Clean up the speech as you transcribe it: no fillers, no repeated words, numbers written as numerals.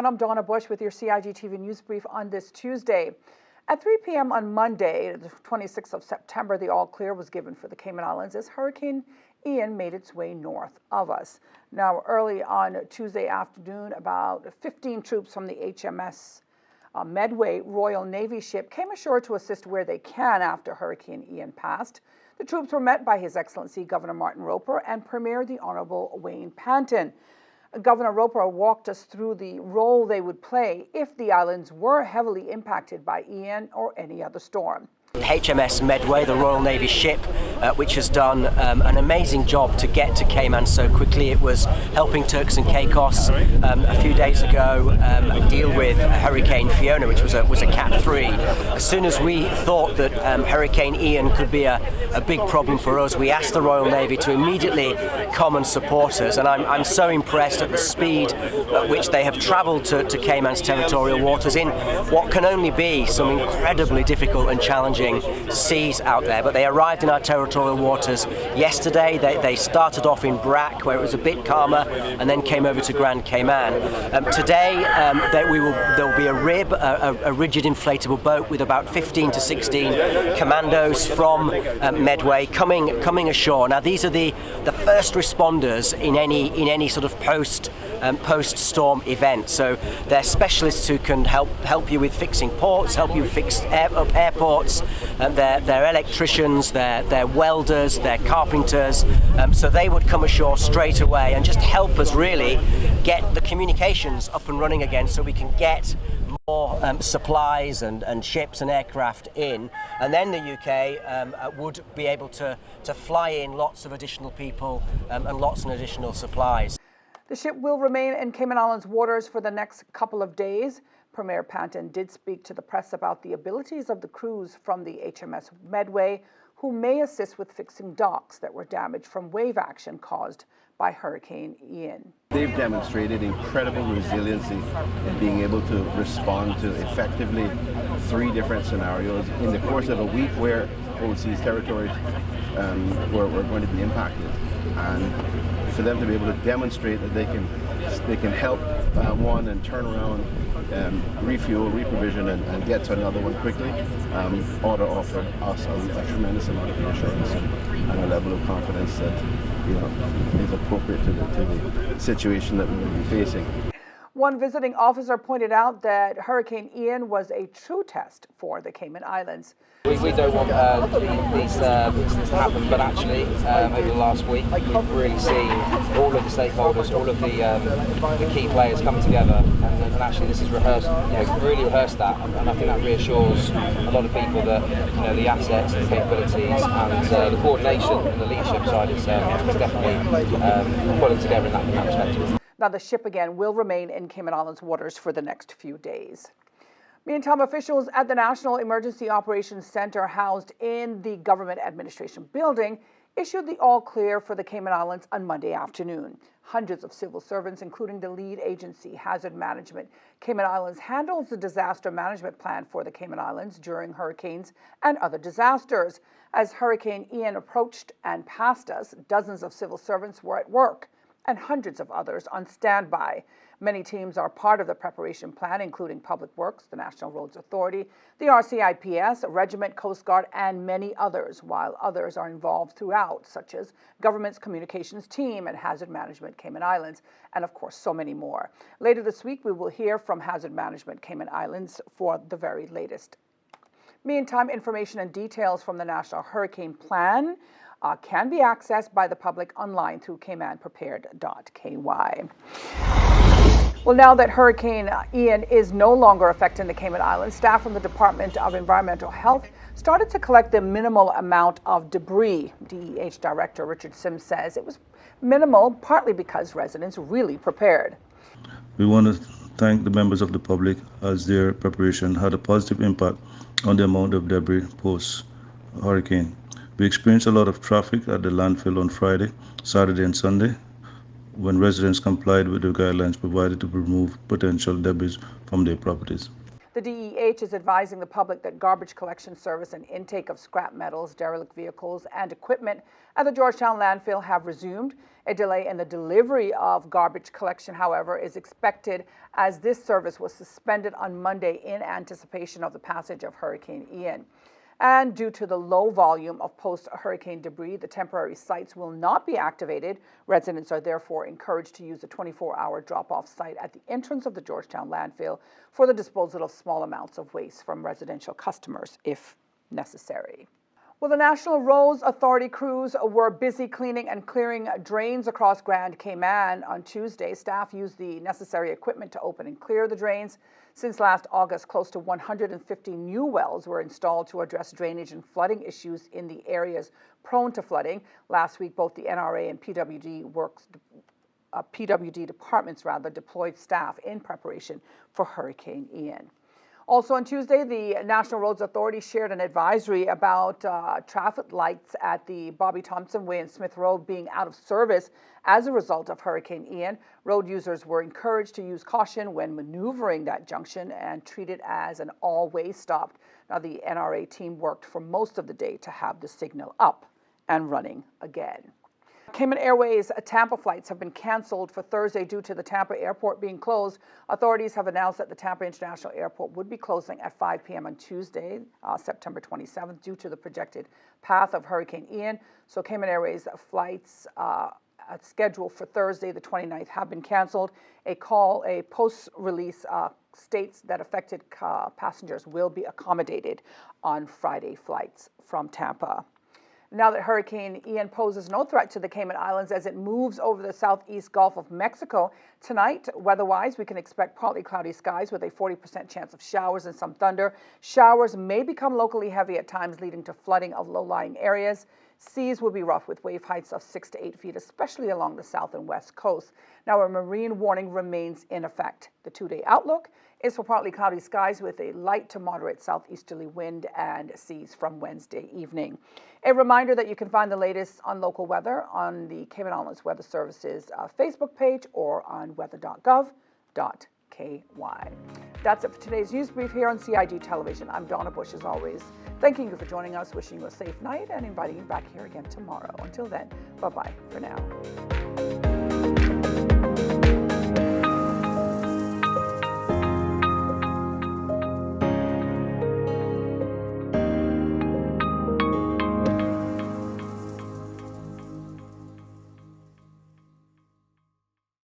everyone. I'm Donna Bush with your CIG-TV News Brief on this Tuesday. At 3 p.m. on Monday, the 26th of September, the all-clear was given for the Cayman Islands as Hurricane Ian made its way north of us. Now, early on Tuesday afternoon, about 15 troops from the HMS Medway Royal Navy ship came ashore to assist where they can after Hurricane Ian passed. The troops were met by His Excellency Governor Martin Roper and Premier the Honorable Wayne Panton. Governor Roper walked us through the role they would play if the islands were heavily impacted by Ian or any other storm. HMS Medway, the Royal Navy ship, which has done an amazing job to get to Cayman so quickly. It was helping Turks and Caicos a few days ago deal with Hurricane Fiona, which was a Cat 3. As soon as we thought that Hurricane Ian could be a big problem for us, we asked the Royal Navy to immediately come and support us, and I'm so impressed at the speed at which they have travelled to Cayman's territorial waters in what can only be some incredibly difficult and challenging seas out there. But they arrived in our territorial waters yesterday. They started off in Brac, where it was a bit calmer, and then came over to Grand Cayman. Today there will be a RIB, a rigid inflatable boat with about 15 to 16 commandos from Medway coming ashore. Now these are the first responders in any sort of post-storm event. So they're specialists who can help you with fixing ports, help you fix airports. They're electricians, they're welders, they're carpenters. So they would come ashore straight away and just help us really get the communications up and running again, so we can get more supplies and ships and aircraft in, and then the UK would be able to fly in lots of additional people and lots of additional supplies. The ship will remain in Cayman Islands waters for the next couple of days. Premier Panton did speak to the press about the abilities of the crews from the HMS Medway, who may assist with fixing docks that were damaged from wave action caused by Hurricane Ian. They've demonstrated incredible resiliency in being able to respond to effectively 3 different scenarios in the course of a week where overseas territories were going to be impacted. And for them to be able to demonstrate that they can help one and turn around, refuel, reprovision, and get to another one quickly, ought to offer us a tremendous amount of reassurance and a level of confidence that is appropriate to the situation that we will be facing. One visiting officer pointed out that Hurricane Ian was a true test for the Cayman Islands. We don't want these incidents to happen, but actually over the last week we've really seen all of the stakeholders, all of the key players come together, and actually this is rehearsed, really rehearsed that, and I think that reassures a lot of people that the assets and capabilities and the coordination and the leadership side is definitely pulling together in that perspective. Now, the ship again will remain in Cayman Islands waters for the next few days. Meantime, officials at the National Emergency Operations Center housed in the Government Administration Building issued the all-clear for the Cayman Islands on Monday afternoon. Hundreds of civil servants, including the lead agency, Hazard Management Cayman Islands, handles the disaster management plan for the Cayman Islands during hurricanes and other disasters. As Hurricane Ian approached and passed us, dozens of civil servants were at work and hundreds of others on standby. Many teams are part of the preparation plan, including Public Works, the National Roads Authority, the RCIPS, Regiment, Coast Guard, and many others, while others are involved throughout, such as Government's Communications Team and Hazard Management Cayman Islands, and of course, so many more. Later this week, we will hear from Hazard Management Cayman Islands for the very latest. Meantime, information and details from the National Hurricane Plan can be accessed by the public online through caymanprepared.ky. Well, now that Hurricane Ian is no longer affecting the Cayman Islands, staff from the Department of Environmental Health started to collect the minimal amount of debris. DEH Director Richard Sims says it was minimal, partly because residents really prepared. We want to thank the members of the public as their preparation had a positive impact on the amount of debris post-hurricane. We experienced a lot of traffic at the landfill on Friday, Saturday, and Sunday, when residents complied with the guidelines provided to remove potential debris from their properties. The DEH is advising the public that garbage collection service and intake of scrap metals, derelict vehicles, and equipment at the Georgetown landfill have resumed. A delay in the delivery of garbage collection, however, is expected as this service was suspended on Monday in anticipation of the passage of Hurricane Ian. And due to the low volume of post-hurricane debris, the temporary sites will not be activated. Residents are therefore encouraged to use a 24-hour drop-off site at the entrance of the Georgetown landfill for the disposal of small amounts of waste from residential customers, if necessary. Well, the National Roads Authority crews were busy cleaning and clearing drains across Grand Cayman on Tuesday. Staff used the necessary equipment to open and clear the drains. Since last August, close to 150 new wells were installed to address drainage and flooding issues in the areas prone to flooding. Last week, both the NRA and PWD departments deployed staff in preparation for Hurricane Ian. Also on Tuesday, the National Roads Authority shared an advisory about traffic lights at the Bobby Thompson Way and Smith Road being out of service as a result of Hurricane Ian. Road users were encouraged to use caution when maneuvering that junction and treat it as an all-way stop. Now, the NRA team worked for most of the day to have the signal up and running again. Cayman Airways Tampa flights have been canceled for Thursday due to the Tampa airport being closed. Authorities have announced that the Tampa International Airport would be closing at 5 p.m. on Tuesday, September 27th, due to the projected path of Hurricane Ian. So Cayman Airways flights scheduled for Thursday, the 29th, have been canceled. A post-release states that affected passengers will be accommodated on Friday flights from Tampa. Now that Hurricane Ian poses no threat to the Cayman Islands as it moves over the southeast Gulf of Mexico, tonight, weather-wise, we can expect partly cloudy skies with a 40% chance of showers and some thunder. Showers may become locally heavy at times, leading to flooding of low-lying areas. Seas will be rough with wave heights of 6 to 8 feet, especially along the south and west coast. Now, a marine warning remains in effect. The two-day outlook is for partly cloudy skies with a light to moderate southeasterly wind and seas from Wednesday evening. A reminder that you can find the latest on local weather on the Cayman Islands Weather Services Facebook page or on weather.gov.ky. That's it for today's news brief here on CIG Television. I'm Donna Bush, as always, thanking you for joining us, wishing you a safe night, and inviting you back here again tomorrow. Until then, bye-bye for now.